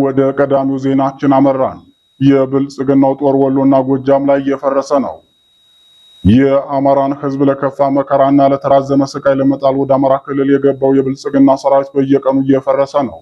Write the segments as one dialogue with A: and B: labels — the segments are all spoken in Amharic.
A: ወደ ቀዳሚው ዜናችን አመራን። የብልጽግናው ጦር ወሎና ጎጃም ላይ እየፈረሰ ነው። የአማራን ሕዝብ ለከፋ መከራና ለተራዘመ ስቃይ ለመጣል ወደ አማራ ክልል የገባው የብልጽግና ሰራዊት በየቀኑ እየፈረሰ ነው።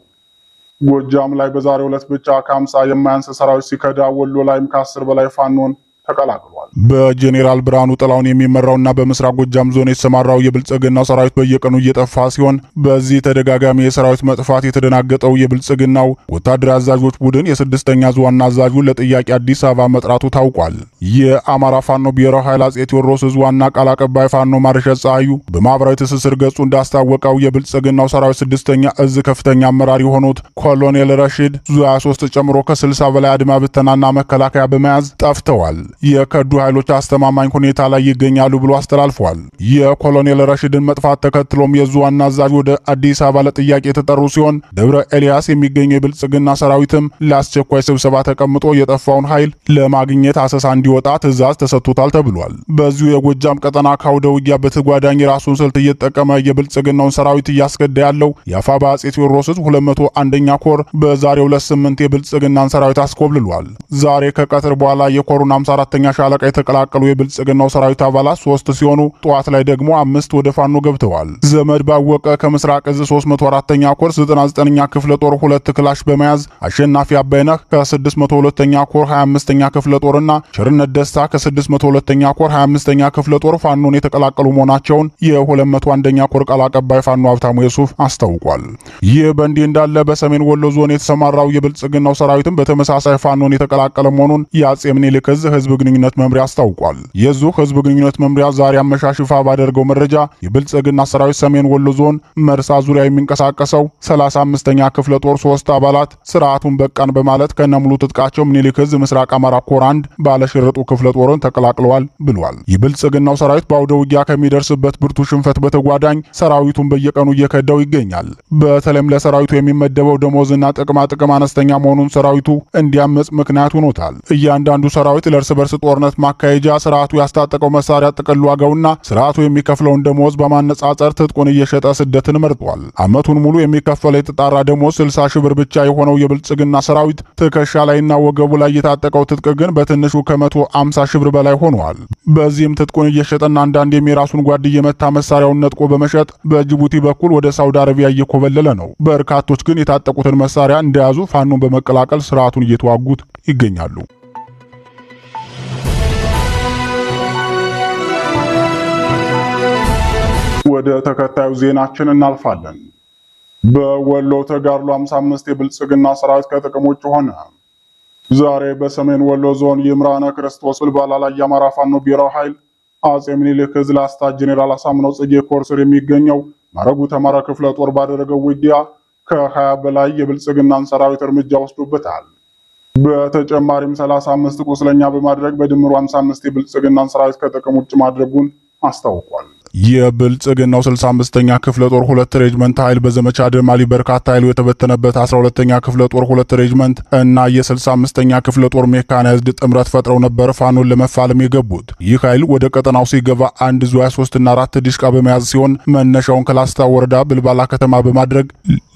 A: ጎጃም ላይ በዛሬው ዕለት ብቻ ከ50 የማያንስ ሰራዊት ሲከዳ፣ ወሎ ላይም ከ10 በላይ ፋኖን ተቀላቅሏል። በጄኔራል ብርሃኑ ጥላውን የሚመራውና በምስራቅ ጎጃም ዞን የተሰማራው የብልጽግናው ሰራዊት በየቀኑ እየጠፋ ሲሆን በዚህ ተደጋጋሚ የሰራዊት መጥፋት የተደናገጠው የብልጽግናው ወታደራዊ አዛዦች ቡድን የ6ኛ ዞን ዋና አዛዡን ለጥያቄ አዲስ አበባ መጥራቱ ታውቋል። የአማራ ፋኖ ብሔራዊ ኃይል አጼ ቴዎድሮስ ዕዝ ዋና ቃል አቀባይ ፋኖ ማርሸት ፀሐዩ በማህበራዊ ትስስር ገጹ እንዳስታወቀው የብልጽግናው ሰራዊት 6ኛ ዕዝ ከፍተኛ አመራር የሆኑት ኮሎኔል ረሺድ ዙ 23 ጨምሮ ከ60 በላይ አድማ ብተናና መከላከያ በመያዝ ጠፍተዋል። የከዱ ኃይሎች አስተማማኝ ሁኔታ ላይ ይገኛሉ ብሎ አስተላልፏል። የኮሎኔል ረሺድን መጥፋት ተከትሎም የዙ ዋና አዛዥ ወደ አዲስ አበባ ለጥያቄ የተጠሩ ሲሆን ደብረ ኤልያስ የሚገኘው የብልጽግና ሰራዊትም ለአስቸኳይ ስብሰባ ተቀምጦ የጠፋውን ኃይል ለማግኘት አሰሳ እንዲወጣ ትዕዛዝ ተሰጥቶታል ተብሏል። በዚሁ የጎጃም ቀጠና ካውደ ውጊያ በተጓዳኝ ራሱን ስልት እየተጠቀመ የብልጽግናውን ሰራዊት እያስገዳ ያለው የአፋባ አጼ ቴዎድሮስ ዕዝ 201ኛ ኮር በዛሬው ዕለት 8 የብልጽግናን ሰራዊት አስኮብልሏል። ዛሬ ከቀትር በኋላ የኮሩን 54ኛ ሻለቃ የተቀላቀሉ የብልጽግናው ሰራዊት አባላት 3 ሲሆኑ ጠዋት ላይ ደግሞ 5 ወደ ፋኖ ገብተዋል። ዘመድ ባወቀ ከምስራቅ ዕዝ 304ኛ ኮር 99ኛ ክፍለ ጦር 2 ክላሽ በመያዝ አሸናፊ አባይነህ ከ602ኛ ኮር 25ኛ ክፍለ ጦርና ቸርነት ደስታ ከ602ኛ ኮር 25ኛ ክፍለ ጦር ፋኖን የተቀላቀሉ መሆናቸውን የ201ኛ ኮር ቃል አቀባይ ፋኖ ሀብታሙ የሱፍ አስታውቋል። ይህ በእንዲህ እንዳለ በሰሜን ወሎ ዞን የተሰማራው የብልጽግናው ሰራዊትም በተመሳሳይ ፋኖን የተቀላቀለ መሆኑን የአጼ ምኒልክ ዕዝ ህዝብ ግንኙነት መምሪያ አስታውቋል። የዙ ህዝብ ግንኙነት መምሪያ ዛሬ አመሻሽ ይፋ ባደረገው መረጃ የብልጽግና ሰራዊት ሰሜን ወሎ ዞን መርሳ ዙሪያ የሚንቀሳቀሰው 35ኛ ክፍለ ጦር 3 አባላት ስርዓቱን በቃን በማለት ከነሙሉ ትጥቃቸው ምኒልክ ዕዝ ምስራቅ አማራ ኮር 1 ባለሽርጡ ክፍለ ጦርን ተቀላቅለዋል ብሏል። የብልጽግናው ሰራዊት በአውደ ውጊያ ከሚደርስበት ብርቱ ሽንፈት በተጓዳኝ ሰራዊቱን በየቀኑ እየከዳው ይገኛል። በተለይም ለሰራዊቱ የሚመደበው ደሞዝና ጥቅማ ጥቅም አነስተኛ መሆኑን ሰራዊቱ እንዲያመጽ ምክንያት ሆኖታል። እያንዳንዱ ሰራዊት ለእርስ በርስ ጦርነት ማካሄጃ ስርዓቱ ያስታጠቀው መሳሪያ ጥቅል ዋጋውና ስርዓቱ የሚከፍለውን ደሞዝ በማነጻጸር ትጥቁን እየሸጠ ስደትን መርጧል። ዓመቱን ሙሉ የሚከፈለው የተጣራ ደሞዝ 60 ሺህ ብር ብቻ የሆነው የብልጽግና ሰራዊት ትከሻ ላይና ወገቡ ላይ የታጠቀው ትጥቅ ግን በትንሹ ከ150 ሺህ ብር በላይ ሆኗል። በዚህም ትጥቁን እየሸጠና አንዳንዴም የራሱን ጓድ እየመታ መሳሪያውን ነጥቆ በመሸጥ በጅቡቲ በኩል ወደ ሳውዲ አረቢያ እየኮበለለ ነው። በርካቶች ግን የታጠቁትን መሳሪያ እንደያዙ ፋኖን በመቀላቀል ስርዓቱን እየተዋጉት ይገኛሉ። ወደ ተከታዩ ዜናችን እናልፋለን። በወሎ ተጋድሎ 55 የብልጽግና ሰራዊት ከጥቅም ውጭ ሆነ። ዛሬ በሰሜን ወሎ ዞን የምራነ ክርስቶስ ብልባላ ላይ የአማራ ፋኖ ብሔራዊ ኃይል አጼ ምኒልክ ዕዝ ላስታ ጄኔራል አሳምነው ጽጌ ኮር ስር የሚገኘው ማረጉ ተማረ ክፍለ ጦር ባደረገው ውጊያ ከ20 በላይ የብልጽግናን ሰራዊት እርምጃ ወስዶበታል። በተጨማሪም 35 ቁስለኛ በማድረግ በድምሩ 55 የብልጽግናን ሰራዊት ከጥቅም ውጭ ማድረጉን አስታውቋል። የብልጽግናው 65ኛ ክፍለ ጦር 2 ሬጅመንት ኃይል በዘመቻ ደማሊ በርካታ ኃይሉ የተበተነበት 12ኛ ክፍለ ጦር 2 ሬጅመንት እና የ65ኛ ክፍለ ጦር ሜካናይዝድ ጥምረት ፈጥረው ነበር ፋኖን ለመፋለም የገቡት። ይህ ኃይል ወደ ቀጠናው ሲገባ 1 ዙ 23 እና 4 ዲሽቃ በመያዝ ሲሆን መነሻውን ከላስታ ወረዳ ብልባላ ከተማ በማድረግ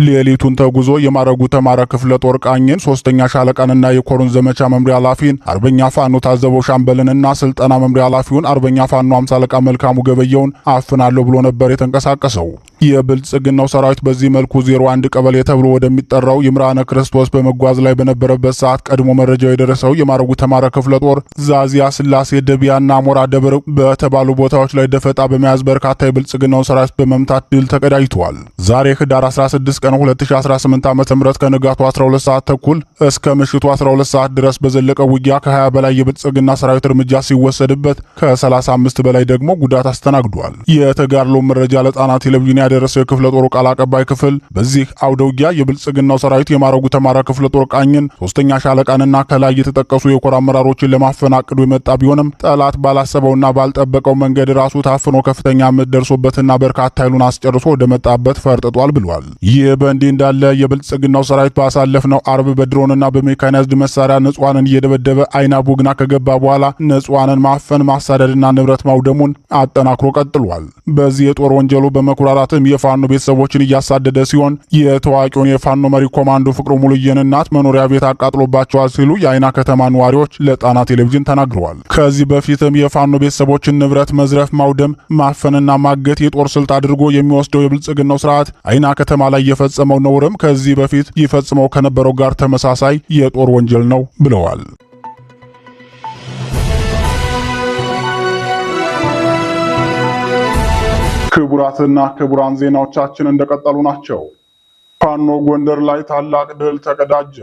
A: ሌሊቱን ተጉዞ የማረጉ ተማረ ክፍለ ጦር ቃኝን 3ኛ ሻለቃንና የኮሩን ዘመቻ መምሪያ ኃላፊን አርበኛ ፋኖ ታዘበው ሻምበልንና ስልጠና መምሪያ ኃላፊውን አርበኛ ፋኖ 50 አለቃ መልካሙ ገበየውን አፍናለሁ ብሎ ነበር የተንቀሳቀሰው። የብልጽግናው ሰራዊት በዚህ መልኩ 01 ቀበሌ ተብሎ ወደሚጠራው ይምራነ ክርስቶስ በመጓዝ ላይ በነበረበት ሰዓት ቀድሞ መረጃው የደረሰው የማረጉ ተማረ ክፍለ ጦር ዛዚያ ስላሴ ደቢያና አሞራ ደብር በተባሉ ቦታዎች ላይ ደፈጣ በመያዝ በርካታ የብልጽግናው ሰራዊት በመምታት ድል ተቀዳጅቷል። ዛሬ ህዳር 16 ቀን 2018 ዓ.ም ከንጋቱ 12 ሰዓት ተኩል እስከ ምሽቱ 12 ሰዓት ድረስ በዘለቀው ውጊያ ከ20 በላይ የብልጽግና ሰራዊት እርምጃ ሲወሰድበት ከ35 በላይ ደግሞ ጉዳት አስተናግዷል። የተጋድሎ መረጃ ለጣና ቴሌቪዥን ያደረሰው የክፍለ ጦሩ ቃል አቀባይ ክፍል በዚህ አውደ ውጊያ የብልጽግናው ሰራዊት የማረጉ ተማረ ክፍለ ጦር ቃኝን 3ኛ ሻለቃንና ከላይ የተጠቀሱ የኮር አመራሮችን ለማፈናቀዱ የመጣ ቢሆንም ጠላት ባላሰበውና ባልጠበቀው መንገድ ራሱ ታፍኖ ከፍተኛ ምት ደርሶበትና በርካታ ኃይሉን አስጨርሶ ወደ መጣበት ፈርጥጧል ብሏል። ይህ በእንዲህ እንዳለ የብልጽግናው ሰራዊት ባሳለፍነው አርብ በድሮንና በሜካናይዝድ መሳሪያ ንጹሃንን እየደበደበ አይና ቡግና ከገባ በኋላ ንጹሃንን ማፈን ማሳደድና ንብረት ማውደሙን አጠናክሮ ቀጥሏል። ቀጥሏል። በዚህ የጦር ወንጀሉ በመኩራራትም የፋኖ ቤተሰቦችን እያሳደደ ሲሆን የታዋቂውን የፋኖ መሪ ኮማንዶ ፍቅሩ ሙሉዬን እናት መኖሪያ ቤት አቃጥሎባቸዋል ሲሉ የአይና ከተማ ነዋሪዎች ለጣና ቴሌቪዥን ተናግረዋል። ከዚህ በፊትም የፋኖ ቤተሰቦችን ንብረት መዝረፍ፣ ማውደም፣ ማፈንና ማገት የጦር ስልት አድርጎ የሚወስደው የብልጽግናው ስርዓት አይና ከተማ ላይ የፈጸመው ነውርም ከዚህ በፊት ይፈጽመው ከነበረው ጋር ተመሳሳይ የጦር ወንጀል ነው ብለዋል። ክቡራትና ክቡራን ዜናዎቻችን እንደቀጠሉ ናቸው። ፋኖ ጎንደር ላይ ታላቅ ድል ተቀዳጀ።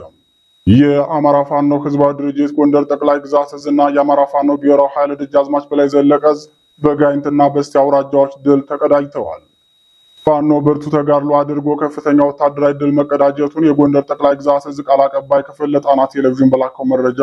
A: የአማራ ፋኖ ህዝባዊ ድርጅት ጎንደር ጠቅላይ ግዛት እዝና የአማራ ፋኖ ብሔራዊ ኃይል ደጃዝማች በላይ ዘለቀ ዕዝ በጋይንትና በስቲ አውራጃዎች ድል ተቀዳጅተዋል። ፋኖ ብርቱ ተጋድሎ አድርጎ ከፍተኛ ወታደራዊ ድል መቀዳጀቱን የጎንደር ጠቅላይ ግዛት እዝ ቃል አቀባይ ክፍል ለጣና ቴሌቪዥን በላከው መረጃ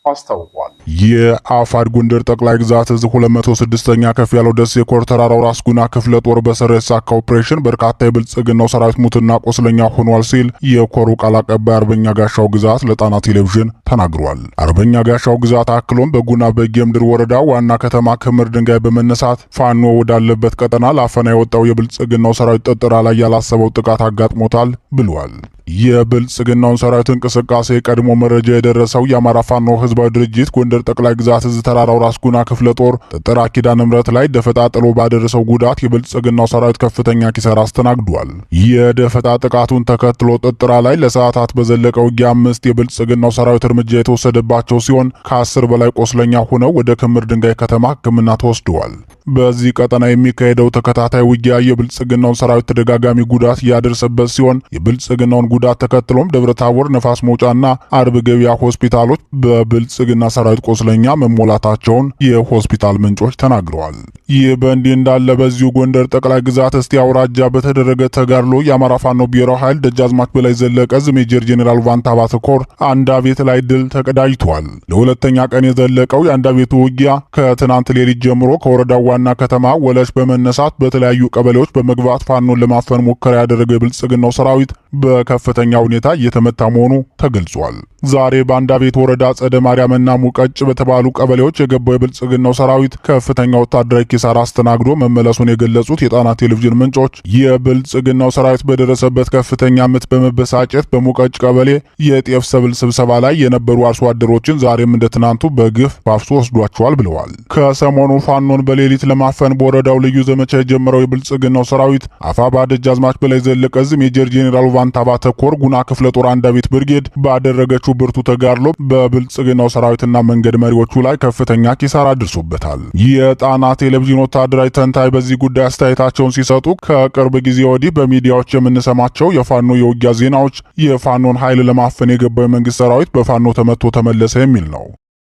A: አስታውቋል። የአፋድ ጎንደር ጠቅላይ ግዛት እዝ 206ኛ ከፍ ያለው ደሴ ኮር ተራራው ራስ ጉና ክፍለ ጦር በሰራ የተሳካ ኦፕሬሽን በርካታ የብልጽግናው ሰራዊት ሙትና ቆስለኛ ሆኗል ሲል የኮሩ ቃል አቀባይ አርበኛ ጋሻው ግዛት ለጣና ቴሌቪዥን ተናግሯል። አርበኛ ጋሻው ግዛት አክሎም በጉና በጌምድር ወረዳ ዋና ከተማ ክምር ድንጋይ በመነሳት ፋኖ ወዳለበት ቀጠና ላፈና የወጣው የብልጽግናው ሰራዊት ጥጥራ ላይ ያላሰበው ጥቃት አጋጥሞታል ብሏል። የብልጽግናውን ሰራዊት እንቅስቃሴ ቀድሞ መረጃ የደረሰው የአማራ ፋኖ ህዝባዊ ድርጅት ጎንደር ጠቅላይ ግዛት እዝ ተራራው ራስ ጉና ክፍለ ጦር ጥጥራ ኪዳነ ምሕረት ላይ ደፈጣ ጥሎ ባደረሰው ጉዳት የብልጽግናው ሰራዊት ከፍተኛ ኪሳራ አስተናግዷል። የደፈጣ ጥቃቱን ተከትሎ ጥጥራ ላይ ለሰዓታት በዘለቀ ውጊያ 5 የብልጽግናው ሰራዊት እርምጃ የተወሰደባቸው ሲሆን ከ10 በላይ ቆስለኛ ሆነው ወደ ክምር ድንጋይ ከተማ ሕክምና ተወስደዋል። በዚህ ቀጠና የሚካሄደው ተከታታይ ውጊያ የብልጽግናውን ሰራዊት ተደጋጋሚ ጉዳት ያደረሰበት ሲሆን የብልጽግናውን ጉዳት ተከትሎም ደብረ ታቦር፣ ነፋስ መውጫና አርብ ገበያ ሆስፒታሎች በብልጽግና ሰራዊት ቆስለኛ መሞላታቸውን የሆስፒታል ምንጮች ተናግረዋል። ይህ በእንዲህ እንዳለ በዚሁ ጎንደር ጠቅላይ ግዛት እስቴ አውራጃ በተደረገ ተጋድሎ የአማራ ፋኖ ብሔራዊ ኃይል ደጃዝማች በላይ ዘለቀ ዕዝ ሜጀር ጄኔራል ቫንታ ባተኮር አንዳቤት ላይ ድል ተቀዳጅቷል። ለሁለተኛ ቀን የዘለቀው የአንዳቤቱ ውጊያ ከትናንት ሌሊት ጀምሮ ከወረዳው ዋና ከተማ ወለሽ በመነሳት በተለያዩ ቀበሌዎች በመግባት ፋኖን ለማፈን ሙከራ ያደረገው የብልጽግናው ሰራዊት በከፍተኛ ሁኔታ እየተመታ መሆኑ ተገልጿል። ዛሬ በአንዳቤት ወረዳ ጸደ ማርያምና ሙቀጭ በተባሉ ቀበሌዎች የገባው የብልጽግናው ሰራዊት ከፍተኛ ወታደራዊ ኪሳራ አስተናግዶ መመለሱን የገለጹት የጣና ቴሌቪዥን ምንጮች የብልጽግናው ሰራዊት በደረሰበት ከፍተኛ ምት በመበሳጨት በሙቀጭ ቀበሌ የጤፍ ሰብል ስብሰባ ላይ የነበሩ አርሶ አደሮችን ዛሬም እንደ ትናንቱ በግፍ ባፍሶ ወስዷቸዋል ብለዋል። ከሰሞኑ ፋኖን በሌሊት ለማፈን በወረዳው ልዩ ዘመቻ የጀመረው የብልጽግናው ሰራዊት አፋባ ደጃዝማች በላይ ዘለቀ ዕዝ ሜጀር ጄኔራል ቫንታ ባተኮር ጉና ክፍለ ጦር አንዳቤት ብርጌድ ባደረገችው ብርቱ ተጋድሎ በብልጽግናው ሰራዊትና መንገድ መሪዎቹ ላይ ከፍተኛ ኪሳራ አድርሶበታል። የጣና ቴሌቪዥን ወታደራዊ ተንታኝ በዚህ ጉዳይ አስተያየታቸውን ሲሰጡ ከቅርብ ጊዜ ወዲህ በሚዲያዎች የምንሰማቸው የፋኖ የውጊያ ዜናዎች የፋኖን ኃይል ለማፈን የገባው የመንግስት ሰራዊት በፋኖ ተመቶ ተመለሰ የሚል ነው።